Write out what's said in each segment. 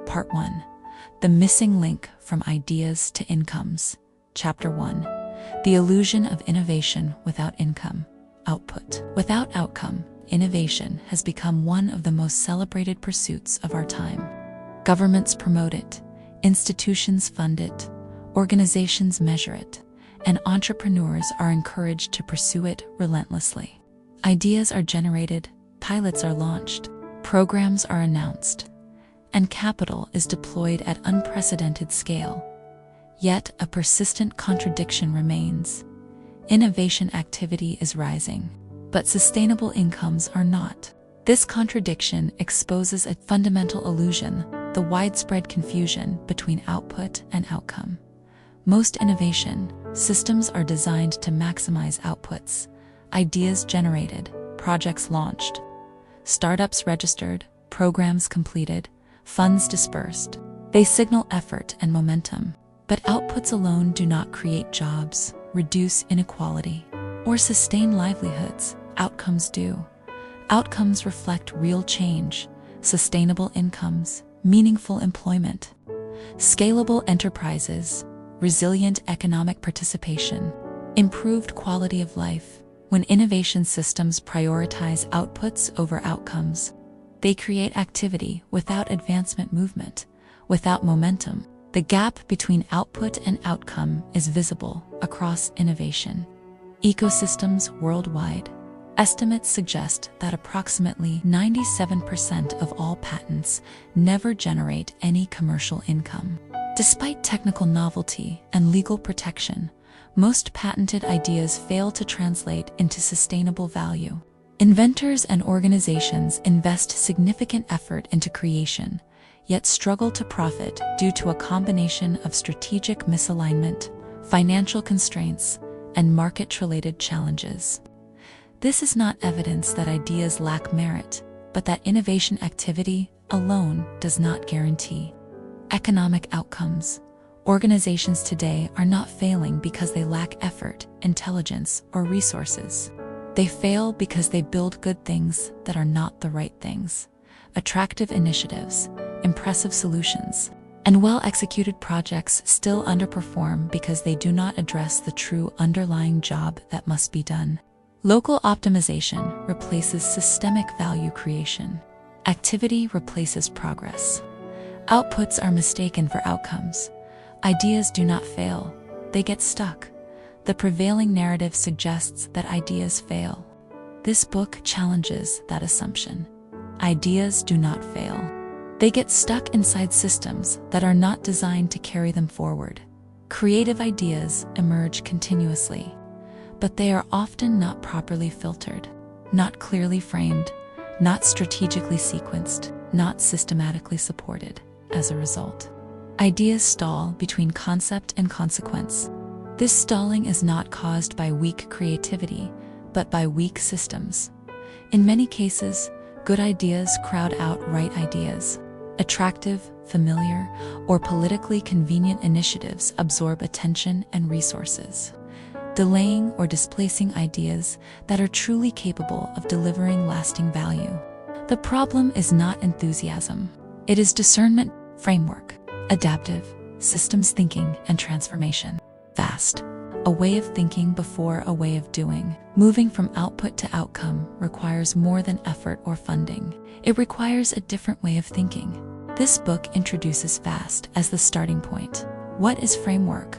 Part 1. The Missing Link from Ideas to Incomes. Chapter 1. The Illusion of Innovation Without Income. Output. Without outcome, innovation has become one of the most celebrated pursuits of our time. Governments promote it, institutions fund it, organizations measure it, and entrepreneurs are encouraged to pursue it relentlessly. Ideas are generated, pilots are launched, programs are announced, and capital is deployed at unprecedented scale. Yet a persistent contradiction remains. Innovation activity is rising, but sustainable incomes are not. This contradiction exposes a fundamental illusion, the widespread confusion between output and outcome. Most innovation systems are designed to maximize outputs, ideas generated, projects launched, startups registered, programs completed, funds dispersed. They signal effort and momentum, but outputs alone do not create jobs, reduce inequality, or sustain livelihoods. Outcomes do. Outcomes reflect real change, sustainable incomes, meaningful employment, scalable enterprises, resilient economic participation, improved quality of life. When innovation systems prioritize outputs over outcomes, they create activity without advancement movement, without momentum. The gap between output and outcome is visible across innovation ecosystems worldwide. Estimates suggest that approximately 97% of all patents never generate any commercial income. Despite technical novelty and legal protection, most patented ideas fail to translate into sustainable value. Inventors and organizations invest significant effort into creation, yet struggle to profit due to a combination of strategic misalignment, financial constraints, and market-related challenges. This is not evidence that ideas lack merit, but that innovation activity alone does not guarantee economic outcomes. Organizations today are not failing because they lack effort, intelligence, or resources. They fail because they build good things that are not the right things. Attractive initiatives, impressive solutions, and well-executed projects still underperform because they do not address the true underlying job that must be done. Local optimization replaces systemic value creation. Activity replaces progress. Outputs are mistaken for outcomes. Ideas do not fail, they get stuck. The prevailing narrative suggests that ideas fail. This book challenges that assumption. Ideas do not fail. They get stuck inside systems that are not designed to carry them forward. Creative ideas emerge continuously, but they are often not properly filtered, not clearly framed, not strategically sequenced, not systematically supported. As a result, ideas stall between concept and consequence. This stalling is not caused by weak creativity, but by weak systems. In many cases, good ideas crowd out right ideas. Attractive, familiar, or politically convenient initiatives absorb attention and resources, delaying or displacing ideas that are truly capable of delivering lasting value. The problem is not enthusiasm. It is discernment, framework, adaptive, systems thinking, and transformation. FAST. A way of thinking before a way of doing. Moving from output to outcome requires more than effort or funding. It requires a different way of thinking. This book introduces FAST as the starting point. What is framework?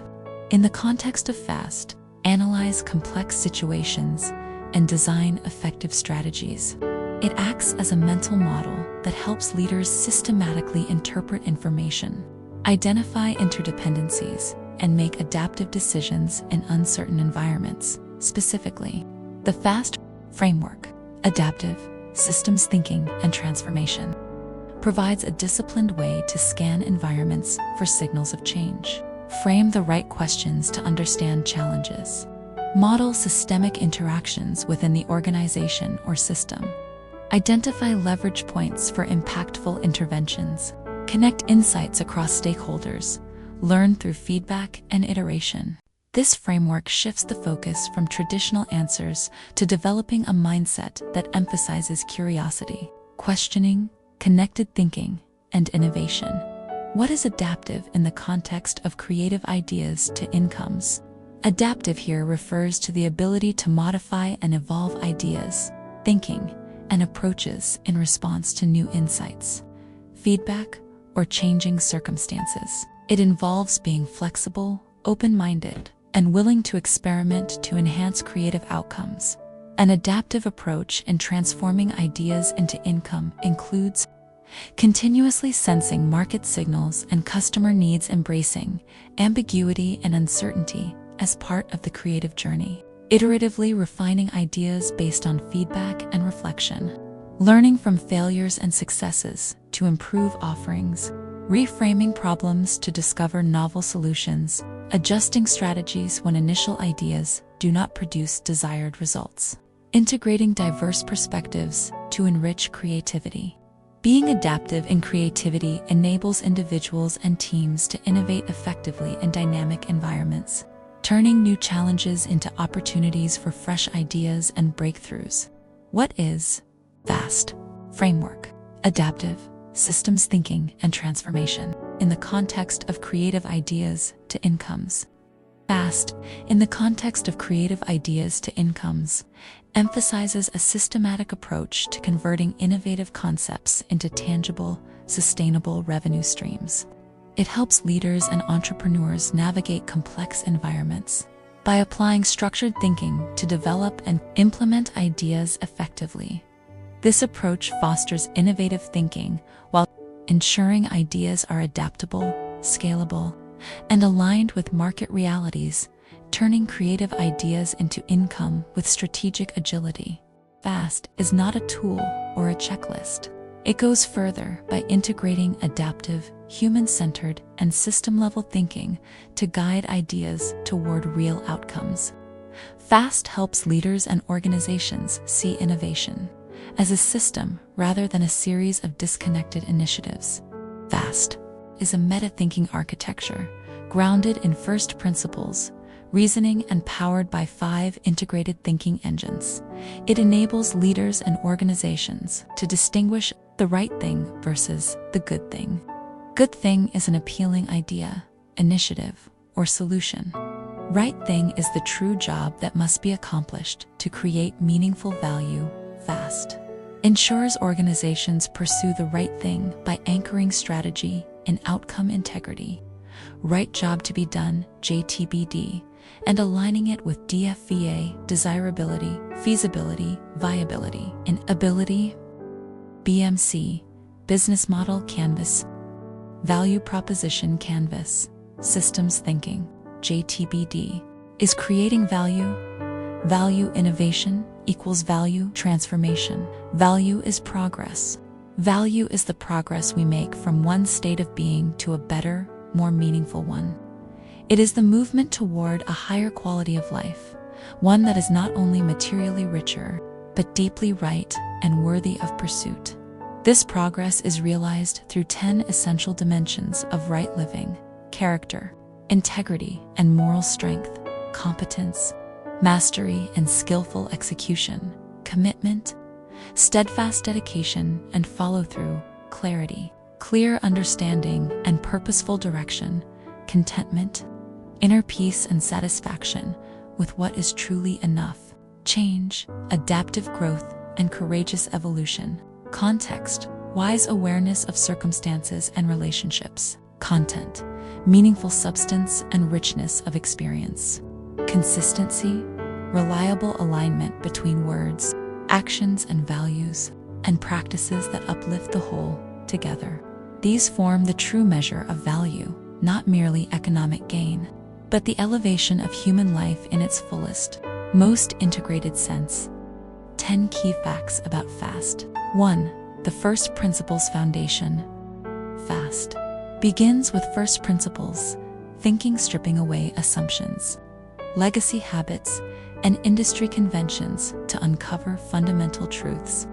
In the context of FAST, analyze complex situations and design effective strategies. It acts as a mental model that helps leaders systematically interpret information, identify interdependencies, and make adaptive decisions in uncertain environments. Specifically, the FAST framework, adaptive, systems thinking, and transformation, provides a disciplined way to scan environments for signals of change, frame the right questions to understand challenges, model systemic interactions within the organization or system, identify leverage points for impactful interventions, connect insights across stakeholders, learn through feedback and iteration. This framework shifts the focus from traditional answers to developing a mindset that emphasizes curiosity, questioning, connected thinking, and innovation. What is adaptive in the context of creative ideas to incomes? Adaptive here refers to the ability to modify and evolve ideas, thinking, and approaches in response to new insights, feedback, or changing circumstances. It involves being flexible, open-minded, and willing to experiment to enhance creative outcomes. An adaptive approach in transforming ideas into income includes continuously sensing market signals and customer needs, embracing ambiguity and uncertainty as part of the creative journey, iteratively refining ideas based on feedback and reflection, learning from failures and successes to improve offerings, reframing problems to discover novel solutions, adjusting strategies when initial ideas do not produce desired results, integrating diverse perspectives to enrich creativity. Being adaptive in creativity enables individuals and teams to innovate effectively in dynamic environments, turning new challenges into opportunities for fresh ideas and breakthroughs. What is FAST framework? Adaptive systems thinking and transformation in the context of creative ideas to incomes. FAST, in the context of creative ideas to incomes, emphasizes a systematic approach to converting innovative concepts into tangible, sustainable revenue streams. It helps leaders and entrepreneurs navigate complex environments by applying structured thinking to develop and implement ideas effectively. This approach fosters innovative thinking while ensuring ideas are adaptable, scalable, and aligned with market realities, turning creative ideas into income with strategic agility. FAST is not a tool or a checklist. It goes further by integrating adaptive, human-centered, and system-level thinking to guide ideas toward real outcomes. FAST helps leaders and organizations see innovation as a system rather than a series of disconnected initiatives. FAST is a meta-thinking architecture grounded in first principles, reasoning, and powered by 5 integrated thinking engines. It enables leaders and organizations to distinguish the right thing versus the good thing. Good thing is an appealing idea, initiative, or solution. Right thing is the true job that must be accomplished to create meaningful value. FAST ensures organizations pursue the right thing by anchoring strategy in outcome integrity, right job to be done, JTBD, and aligning it with DFVA, desirability, feasibility, viability, and ability, BMC, business model canvas, value proposition canvas, systems thinking, JTBD, is creating value. Value innovation equals value transformation. Value is progress. Value is the progress we make from one state of being to a better, more meaningful one. It is the movement toward a higher quality of life, one that is not only materially richer, but deeply right and worthy of pursuit. This progress is realized through 10 essential dimensions of right living: character, integrity and moral strength, competence, mastery and skillful execution, commitment, steadfast dedication and follow-through, clarity, clear understanding and purposeful direction, contentment, inner peace and satisfaction with what is truly enough, change, adaptive growth, and courageous evolution, context, wise awareness of circumstances and relationships, content, meaningful substance and richness of experience, consistency, reliable alignment between words, actions and values, and practices that uplift the whole together. These form the true measure of value, not merely economic gain, but the elevation of human life in its fullest, most integrated sense. 10 key facts about FAST. 1. The first principles foundation. FAST begins with first principles, thinking stripping away assumptions, legacy habits, and industry conventions to uncover fundamental truths.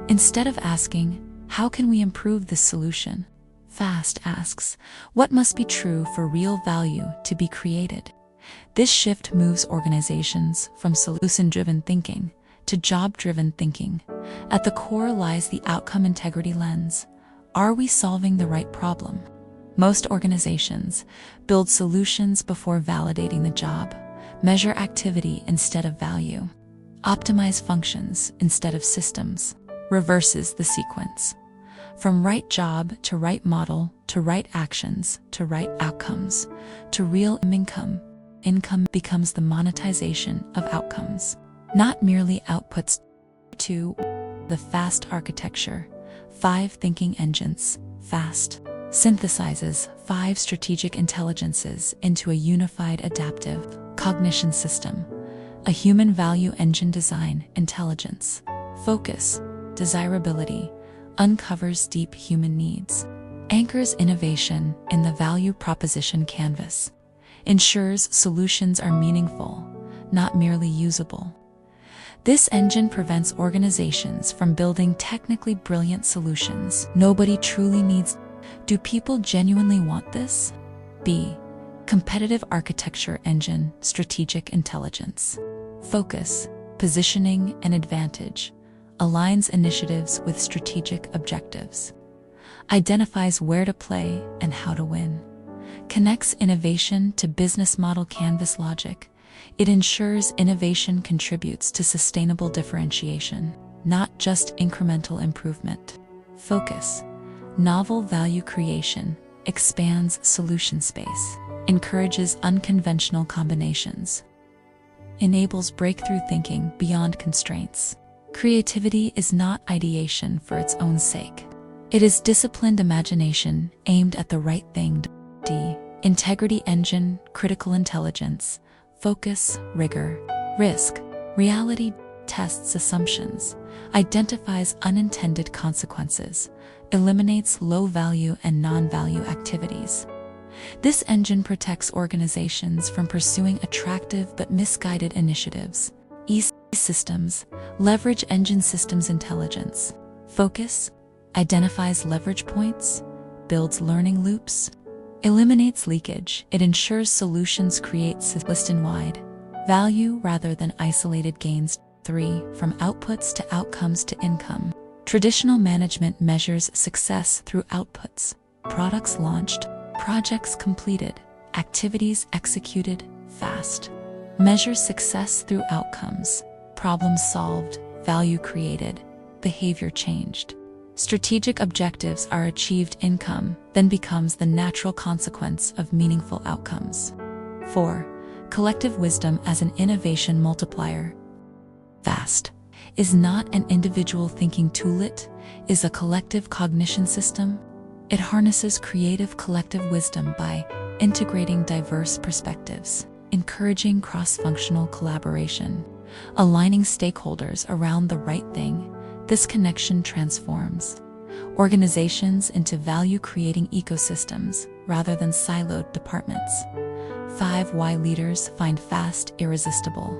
Instead of asking, how can we improve this solution? FAST asks, what must be true for real value to be created? This shift moves organizations from solution-driven thinking to job-driven thinking. At the core lies the outcome integrity lens. Are we solving the right problem? Most organizations build solutions before validating the job, measure activity instead of value, optimize functions instead of systems, reverses the sequence. From right job to right model to right actions to right outcomes to real income. Income becomes the monetization of outcomes, not merely outputs. 2. The FAST architecture, 5 thinking engines. FAST synthesizes 5 strategic intelligences into a unified adaptive cognition system. A human value engine: design intelligence, focus, desirability, uncovers deep human needs, anchors innovation in the value proposition canvas, ensures solutions are meaningful, not merely usable. This engine prevents organizations from building technically brilliant solutions nobody truly needs. Do people genuinely want this? B. Competitive architecture engine: strategic intelligence, focus, positioning and advantage, aligns initiatives with strategic objectives, identifies where to play and how to win, connects innovation to business model canvas logic. It ensures innovation contributes to sustainable differentiation, not just incremental improvement. Focus, novel value creation, expands solution space, encourages unconventional combinations, enables breakthrough thinking beyond constraints. Creativity is not ideation for its own sake. It is disciplined imagination aimed at the right thing. D. Integrity engine: critical intelligence, focus, rigor, risk, reality, tests assumptions, identifies unintended consequences, eliminates low-value and non-value activities. This engine protects organizations from pursuing attractive but misguided initiatives. E. Systems, leverage engine: systems intelligence, focus, identifies leverage points, builds learning loops, eliminates leakage. It ensures solutions create system-wide value rather than isolated gains. 3. From outputs to outcomes to income. Traditional management measures success through outputs: products launched, projects completed, activities executed. FAST measures success through outcomes: problems solved, value created, behavior changed. Strategic objectives are achieved, income then becomes the natural consequence of meaningful outcomes. 4. Collective wisdom as an innovation multiplier. FAST is not an individual thinking tool, it is a collective cognition system. It harnesses creative collective wisdom by integrating diverse perspectives, encouraging cross-functional collaboration, aligning stakeholders around the right thing. This connection transforms organizations into value-creating ecosystems rather than siloed departments. 5. Why leaders find FAST irresistible.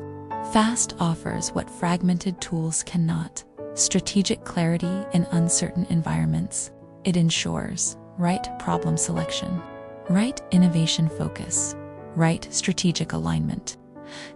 FAST offers what fragmented tools cannot: strategic clarity in uncertain environments. It ensures right problem selection, right innovation focus, right strategic alignment.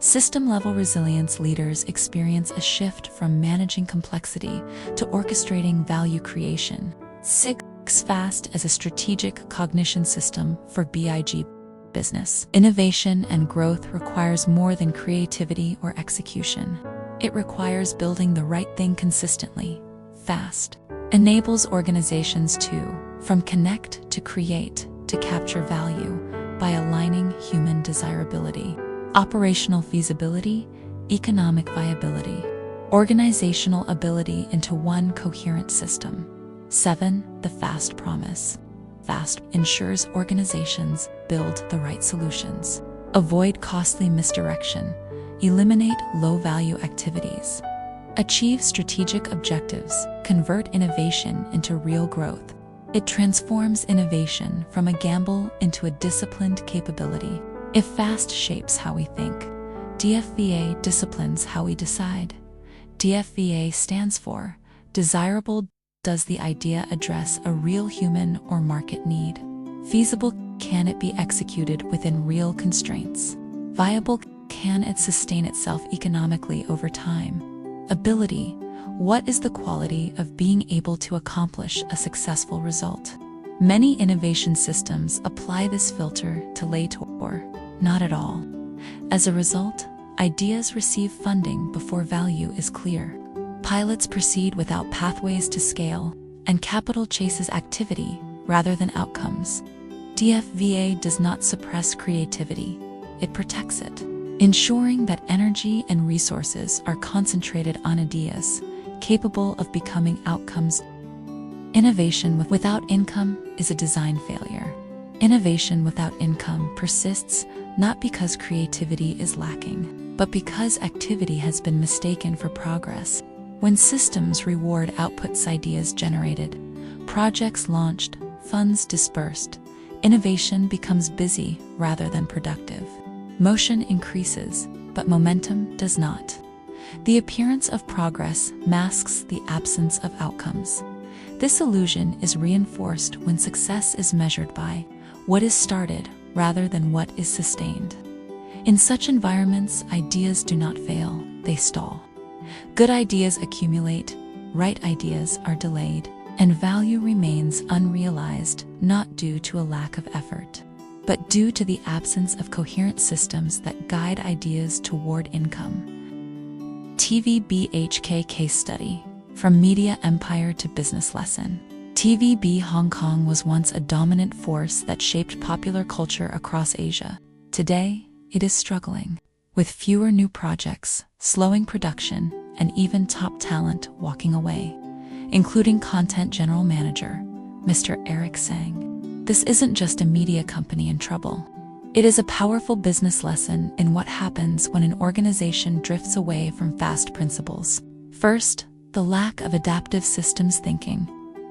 System-level resilience: leaders experience a shift from managing complexity to orchestrating value creation. 6. FAST as a strategic cognition system for BIG business. Innovation and growth requires more than creativity or execution. It requires building the right thing consistently. FAST enables organizations to, from connect to create, to capture value by aligning human desirability, operational feasibility, economic viability, organizational ability into one coherent system. 7. The FAST promise. FAST ensures organizations build the right solutions, avoid costly misdirection, eliminate low-value activities, achieve strategic objectives, convert innovation into real growth. It transforms innovation from a gamble into a disciplined capability. If FAST shapes how we think, DFVA disciplines how we decide. DFVA stands for desirable. Does the idea address a real human or market need? Feasible. Can it be executed within real constraints? Viable. Can it sustain itself economically over time? Ability. What is the quality of being able to accomplish a successful result? Many innovation systems apply this filter to Lator, not at all. As a result, ideas receive funding before value is clear. Pilots proceed without pathways to scale, and capital chases activity rather than outcomes. DFVA does not suppress creativity, it protects it, ensuring that energy and resources are concentrated on ideas capable of becoming outcomes. Innovation without income is a design failure. Innovation without income persists not because creativity is lacking, but because activity has been mistaken for progress. When systems reward outputs, ideas generated, projects launched, funds dispersed, innovation becomes busy rather than productive. Motion increases, but momentum does not. The appearance of progress masks the absence of outcomes. This illusion is reinforced when success is measured by what is started rather than what is sustained. In such environments, ideas do not fail, they stall. Good ideas accumulate, right ideas are delayed, and value remains unrealized, not due to a lack of effort, but due to the absence of coherent systems that guide ideas toward income. TVBHK Case Study: From Media Empire to Business Lesson. TVB Hong Kong was once a dominant force that shaped popular culture across Asia. Today, it is struggling, with fewer new projects, slowing production, and even top talent walking away, including content general manager, Mr. Eric Sang. This isn't just a media company in trouble. It is a powerful business lesson in what happens when an organization drifts away from fast principles. First, the lack of adaptive systems thinking.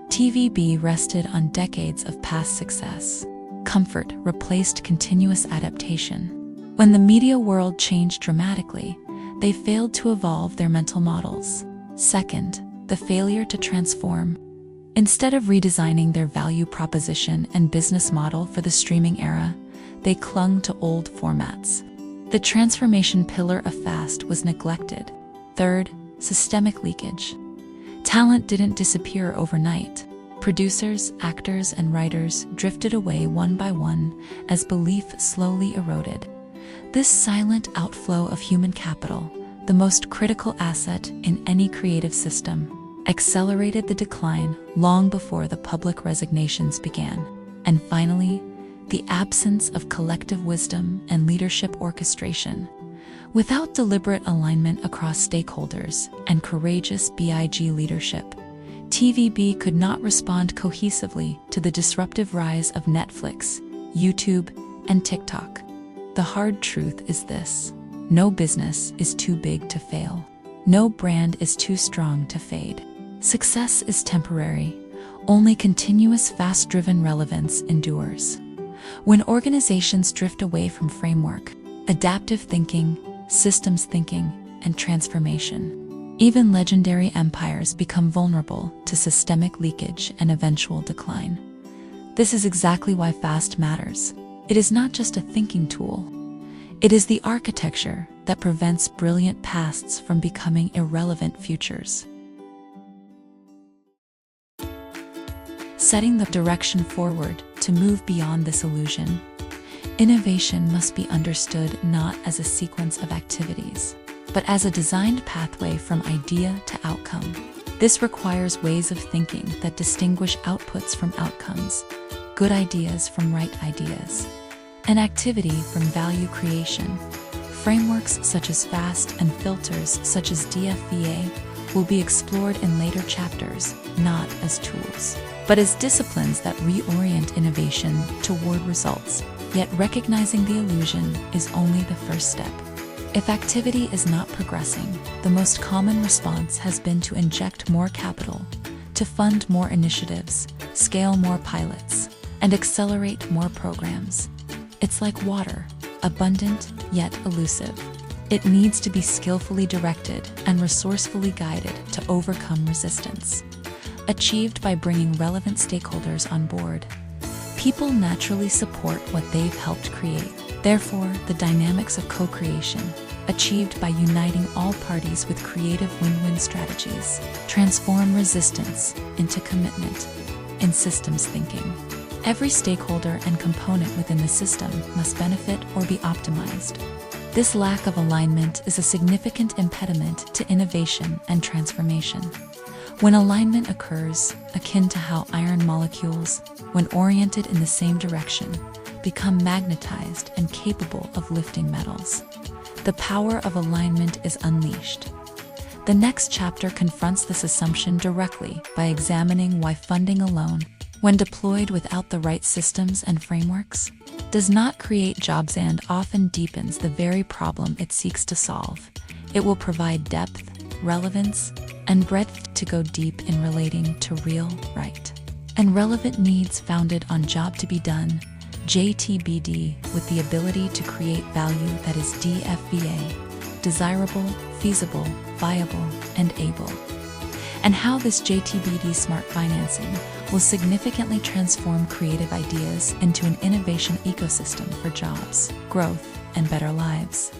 TVB rested on decades of past success. Comfort replaced continuous adaptation. When the media world changed dramatically, they failed to evolve their mental models. Second, the failure to transform. Instead of redesigning their value proposition and business model for the streaming era, they clung to old formats. The transformation pillar of FAST was neglected. Third, systemic leakage. Talent didn't disappear overnight. Producers, actors, and writers drifted away one by one as belief slowly eroded. This silent outflow of human capital, the most critical asset in any creative system, accelerated the decline long before the public resignations began. And finally, the absence of collective wisdom and leadership orchestration. Without deliberate alignment across stakeholders and courageous BIG leadership, TVB could not respond cohesively to the disruptive rise of Netflix, YouTube, and TikTok. The hard truth is this: no business is too big to fail. No brand is too strong to fade. Success is temporary. Only continuous, fast-driven relevance endures. When organizations drift away from framework, adaptive thinking, systems thinking, and transformation, even legendary empires become vulnerable to systemic leakage and eventual decline. This is exactly why FAST matters. It is not just a thinking tool. It is the architecture that prevents brilliant pasts from becoming irrelevant futures. Setting the direction forward to move beyond this illusion. Innovation must be understood not as a sequence of activities, but as a designed pathway from idea to outcome. This requires ways of thinking that distinguish outputs from outcomes, good ideas from right ideas, and activity from value creation. Frameworks such as FAST and filters such as DFVA will be explored in later chapters, not as tools, but as disciplines that reorient innovation toward results. Yet recognizing the illusion is only the first step. If activity is not progressing, the most common response has been to inject more capital, to fund more initiatives, scale more pilots, and accelerate more programs. It's like water, abundant yet elusive. It needs to be skillfully directed and resourcefully guided to overcome resistance. Achieved by bringing relevant stakeholders on board, people naturally support what they've helped create. Therefore, the dynamics of co-creation, achieved by uniting all parties with creative win-win strategies. Transform resistance into commitment in systems thinking. Every stakeholder and component within the system must benefit or be optimized. This lack of alignment is a significant impediment to innovation and transformation. When alignment occurs, akin to how iron molecules, when oriented in the same direction, become magnetized and capable of lifting metals, the power of alignment is unleashed. The next chapter confronts this assumption directly by examining why funding alone, when deployed without the right systems and frameworks, does not create jobs and often deepens the very problem it seeks to solve. It will provide depth, relevance, and breadth to go deep in relating to real, right, and relevant needs founded on job to be done, JTBD, with the ability to create value that is DFVA, desirable, feasible, viable, and able. And how this JTBD smart financing will significantly transform creative ideas into an innovation ecosystem for jobs, growth, and better lives.